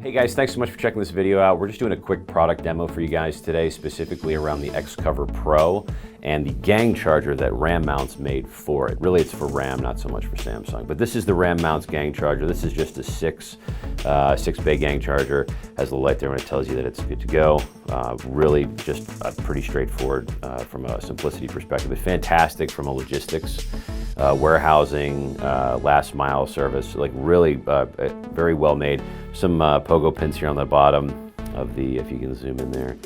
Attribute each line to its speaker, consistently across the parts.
Speaker 1: Hey guys, thanks so much for checking this video out. We're just doing a quick product demo for you guys today, specifically around the X-Cover Pro and the gang charger that Ram Mounts made for it. Really, it's for Ram, not so much for Samsung. But this is the Ram Mounts gang charger. This is just a six bay gang charger. Has a light there when it tells you that it's good to go. Really just pretty straightforward from a simplicity perspective, but fantastic from a logistics, warehousing, last mile service. Like really very well made. Some pogo pins here on the bottom of the, if you can zoom in there,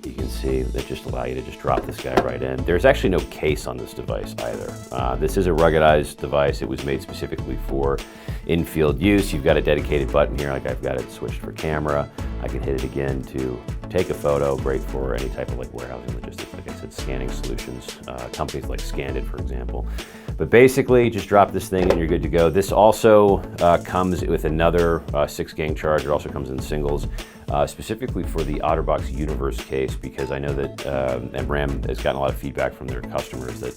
Speaker 1: you can see that just allow you to just drop this guy right in. There's actually no case on this device either. This is a ruggedized device. It was made specifically for in-field use. You've got a dedicated button here, like I've got it switched for camera. I can hit it again to take a photo, great for any type of like warehousing logistics, like I said, scanning solutions, companies like Scandit, for example. But basically, just drop this thing and you're good to go. This also comes with another 6-gang charger. It also comes in singles, specifically for the OtterBox Universe case, because I know that and Ram has gotten a lot of feedback from their customers that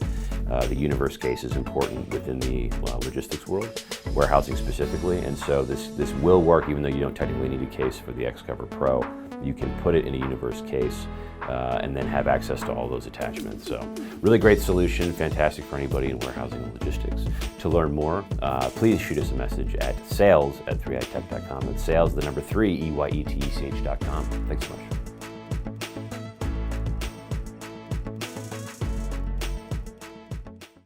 Speaker 1: the Universe case is important within the logistics world, warehousing specifically. And so this will work, even though you don't technically need a case for the X-Cover Pro. You can put it in a Universe case and then have access to all those attachments. So really great solution, fantastic for anybody in warehousing and logistics. To learn more, please shoot us a message at sales@3itech.com. That's sales, the number 3, EYETECH.com. Thanks so much.